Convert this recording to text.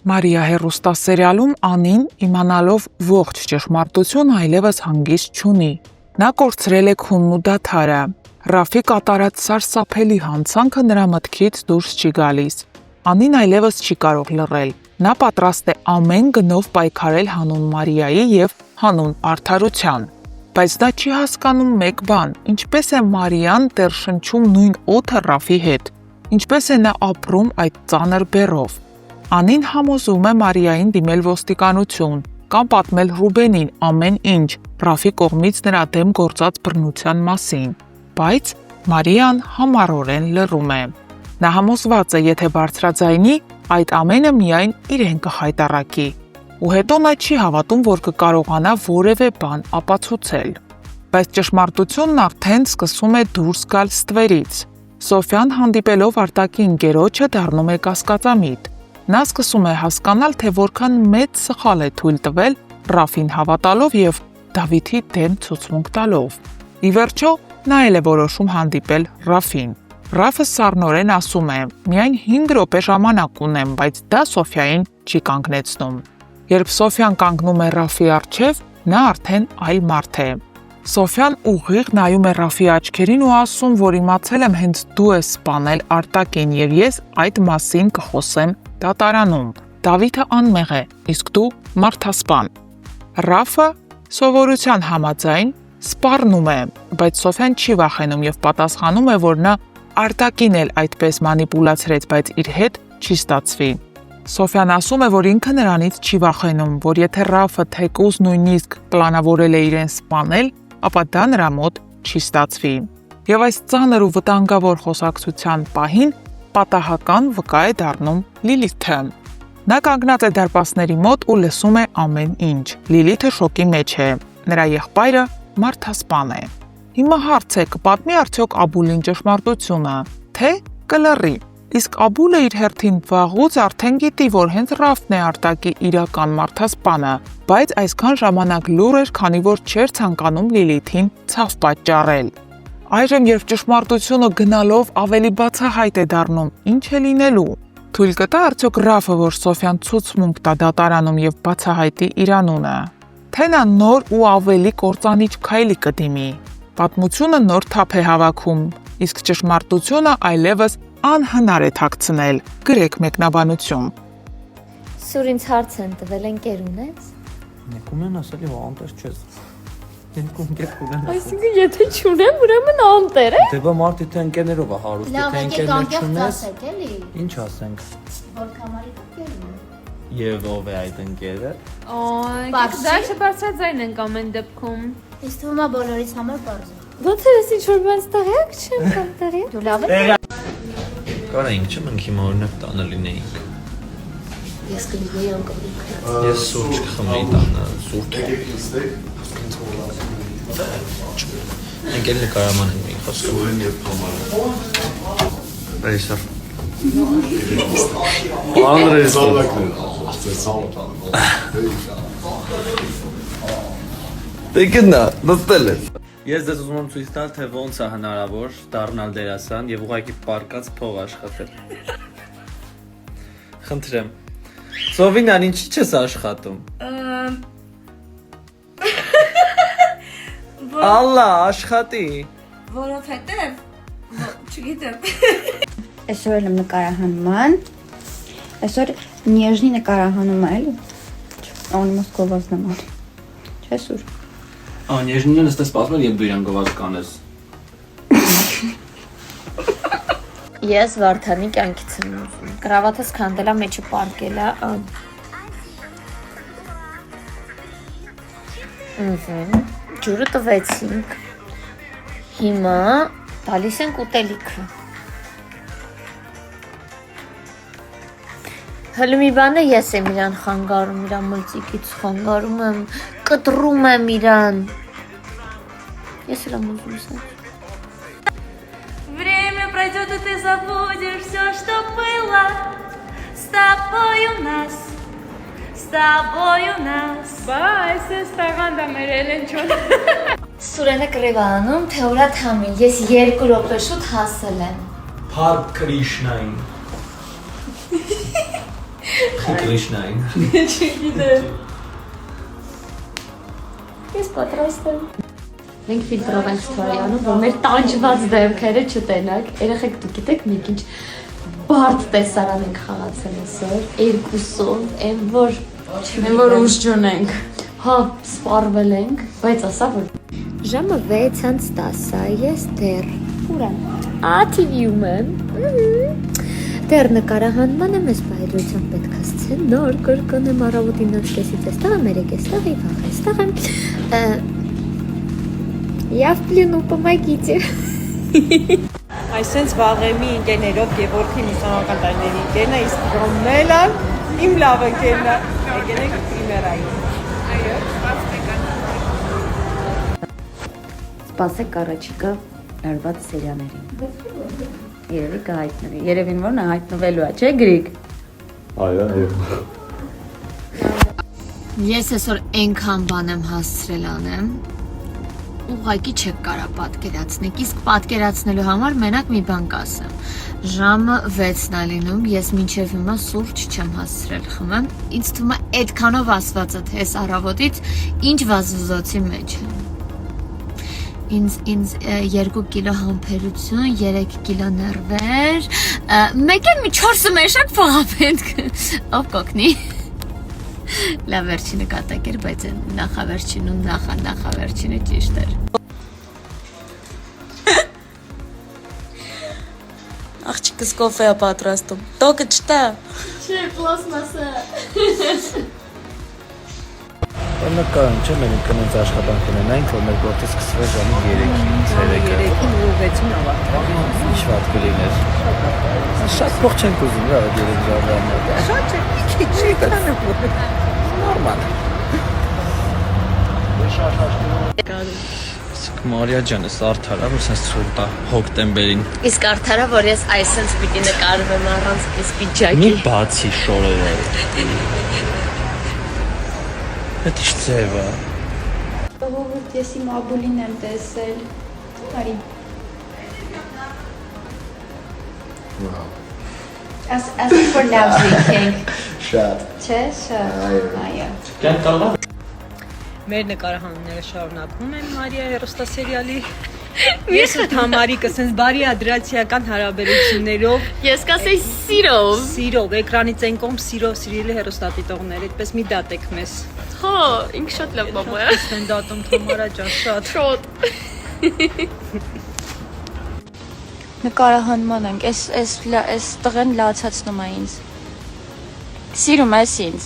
Մարիա հեռուստասերիալում Անին, իմանալով ողջ ճշմարտությունը, այլևս հանգիստ չունի։ Նա կորցրել է քունն ու դադարը։ Ռաֆի կատարած սարսափելի հանցանքը նրա մտքից դուրս չի գալիս։ Անին այլևս չի կարող լռել։ Նա պատրաստ է ամեն գնով պայքարել հանուն Մարիայի եւ հանուն արդարության։ Բայց նա չի հասկանում մեկ բան. ինչպես է Մարիան տերշնչում նույն օդը Ռաֆի հետ։ Ինչպես է նա ապրում այդ ծանր բեռով։ Անին համոզում է Մարիային դիմել ոստիկանություն կամ պատմել Ռուբենին ամեն ինչ Ռաֆի կողմից նրա դեմ գործած բռնության մասին, բայց Մարիան համառորեն լռում է։ Նա համոզված է, եթե բարձրաձայնի, այդ ամենը միայն իրեն կխայտառակի, ու հետո նա չի հավատում, որ կկարողանա որևէ բան ապացուցել։ Բայց ճշմարտությունն արդեն սկսում է դուրս գալ ստվերից։ Սոֆյան հանդիպելով արտակի ընկերոջը դառնում է կասկածամիտ։ Նա սկսում է հասկանալ, թե որքան մեծ սխալ է թույլ տվել Ռաֆին հավատալով եւ Դավիթի դեմ ցուցմունք տալով։ Ի վերջո, նա էլ է որոշում հանդիպել Ռաֆին։ Ռաֆը սառնորեն ասում է. «Միայն 5 րոպե ժամանակ ունեմ, բայց դա Սոֆիային չի կանգնեցնում»։ Երբ Սոֆյան կանգնում է Ռաֆի առջև, նա արդեն այլ մարդ է։ Սոֆյան ուղիղ նայում է Ռաֆի աչքերին ու ասում, որ իմացել եմ հենց դու ես սպանել Արտակին եւ ես այդ մասին կխոսեմ դատարանում։ Դավիթը անմեղ է, իսկ դու մարդասպան։ Ռաֆը սովորության համաձայն սպառնում է, բայց Սոֆյան չի վախենում եւ պատասխանում է, որ նա Արտակին էլ այդպես մանիպուլացրեց, բայց իր հետ չի ստացվի։ Սոֆյան ասում է, որ ինքը նրանից չի վախենում, որ եթե Ռաֆը թեկուզ նույնիսկ պլանավորել է իրեն սպանել, ապա դա նրա մոտ չի ստացվի։ Եվ այս ծանր ու վտանգավոր խոսակցության պահին պատահական վկա է դառնում Լիլիթը։ Նա կանգնած է դարպասների մոտ ու լսում է ամեն ինչ։ Լիլիթը շոկի մեջ է։ Նրա եղբայրը մարդասպան է։ Հիմա հարց է, կպատմի արդյոք Աբուլին ճշմարտությունը, թե կլռի։ Իսկ Աբուլը իր հերթին վաղուց արդեն գիտի, որ հենց Ռաֆն է Արտակի իրական մարդասպանը, բայց այսքան ժամանակ լուռ էր, քանի որ չէր ցանկանում Լիլիթին ցավ պատճառել։ Այժմ, երբ ճշմարտությունը գնալով ավելի բացահայտ է դառնում, ինչ է լինելու։ Թույլ կտա արդյոք Ռաֆը, որ Սոֆյան ցուցմունք տա դատարանում եւ բացահայտի իր անունը, թե նա նոր ու ավելի կործանիչ քայլի կդիմի։ Պատմությունը նոր թափ է հավաքում, իսկ ճշմարտությունը այլևս անհնար է թաքցնել։ Գրեք մեկնաբանություն։ Սուր ինձ հարց են տվել, ընկեր ունես։ Նեկում են ասել ու անտեր չես։ Ենքում ընկեր ունեն։ Այսինքն եթե չունեմ, ուրեմն անտեր է։ Դե բա մարդի թե ընկերներով է հարուստ, թե ընկերներ չունես։ էլի։ Ինչ ասենք։ Որ կամարի ընկերն է։ Եվ ով է այդ ընկերը։ Դա չբարձրաձայն ենք ամեն դեպքում։ Իսկ թվում է բոլորիս համար բարձր։ Ոնց է ինչ որ բան ստեղյակ չեմ կամ տեղյակ։ Դու լավ ես։ Կարայինք չէ, մենք հիմա օրինակ տանը լինեինք։ Ես կլինեի անկապ։ Ես սուրճ կխմեի տանը, սուրճ։ Ընկել նկարաման ենք մենք խոսքում։ Ռեյսար։ Անդրես։ Դեկնա, դստել ես։ Ես դες ուզում եմ ցույց տալ, թե ոնց է հնարավոր դառնալ դերասան եւ ուղղակի պարկած փող աշխատել։ Խնդրեմ։ Սովինան, ինչի՞ չես աշխատում։ Ալլա, աշխատի։ Որովհետև չգիտեմ։ Այսօր եմ նկարահանման։ Այսօր նեժնի նկարահանում է, էլի։ Он մոսկովազն եմ արի։ Չէ՞ սուր։ Նեժնին ես սպասում եմ դու իրան գովազ կանես։ Ես Վարդանի կյանքից եմ ուզում։ Կրավաթս քանդելա, մեջը պարկելա։ Ջուրը տվեցինք։ Հիմա տալիս ենք ուտելիքը։ Հələ մի բան է, ես եմ իրան խանգարում, իրան մլծիկից խանգարում եմ, կտրում եմ իրան։ Ես էլ եմ ուզում սա։ Время пройдет, и ты забудешь все, что было. С тобой у нас, с тобой у нас. Բայց ես տաղանդա մեր Էլենջոն։ Սուրենը կրևանում, թե ուրա թամին, ես 2 րոպե շուտ հասել եմ։ Փար Կրիշնային։ Կրիշնային։ Ես պատրաստ եմ։ Մենք ֆիլտրով ենք ստորյանում, որ մեր տանջված դեմքերը չտենակ։ Երեխեք դուք գիտեք մենք ինչ բարդ տեսարան ենք խաղացել այսօր, երկուսով, այն որ ուժ չունենք։ Հա, սպառվել ենք, բայց ասա որ ժամը 6:10-ա, ես դեռ ուր եմ։ TV-ում եմ։ Դեռ նկարահանման եմ, ես բայդրությամբ պետք է սցենար կրկնեմ առավոտի 9:30-ից էստեղ եմ, 3:00-ից и վաղ էստեղ եմ։ Я в плену, помогите։ Այսենց վաղեմի ընկերներով Գևորգի մուսանական տարիների ընկերն է, իսկ Ռոմելան իմ լավ ընկերն է։ Եկեք պրիմերայի։ Այո, Սպասեք առաջիկա արված սերիաներին։ Երևի կհայտնվի։ Երևին որ նա հայտնվելու է, չէ՞ Գրիգ։ Այո։ Ես այսօր այնքան բան եմ հասցրել անեմ, ուղղակի չեք կարա պատկերացնեք, իսկ պատկերացնելու համար մենակ մի բան կասեմ։ Ժամը 6-ն է լինում, ես մինչև հիմա սուրճ չեմ հասցրել խմեմ։ Ինձ թվում է այդքանով ասվածը թե այս առավոտից ինչ վազվզոցի մեջ է։ Ինձ 2 կիլո համբերություն, 3 կիլո ներվեր, մեկ էլ մի 4 մեշակ փողապետք, ով կոգնի։ Լավ վերջինը կատակ էր, բայց նախավերջինու նախավերջինը ճիշտ էր։ աղջիկս կոֆե է պատրաստում։ Տոկը չտա։ Չէ, պլաստմասը։ Նկարում չէ, մենք կնենց աշխատանք ունենայինք, որ մեր գործը սկսվեր ժամը 3-ին, ցերեկը։ 3-ին ու 6-ին ավարտվի։ Ինչ վատ կլիներ։ Շատ փող չենք ուզում, რა, 3 ժամը։ Շատ չէ, մի քիչ չկանը որ։ Նորմալ։ Մարիա ջան, էս արդարա, որ սենց ցուրտ է հոկտեմբերին։ Իսկ արդարա, որ ես այսենց պիտի նկարվեմ առանց այս Մի պիջակի։ բացի շորերը։ Դա ինչ ձև է։ Ողորդ, ես իմ աբուլին եմ տեսել։ Արի։ As for love drinking. Շատ։ Չէ, այո։ Մեր նկարահանումները շարունակվում են Մարիա հեռուստասերիալի։ Ես ու Թամարիկը սենց բարի ադրացիական հարաբերություններով, Ես կասեի սիրով։ սիրով, էկրանից այն կողմ սիրով սիրելի հեռուստադիտողներ, այդպես մի դատեք մեզ։ Հա, ինքը շատ լավ բաբա է։ Են դատում Թամարա ջան, շատ։ Շոտ։ Նկարահանման ենք, այս տղեն լացացնում է ինձ։ Սիրում ես ինձ։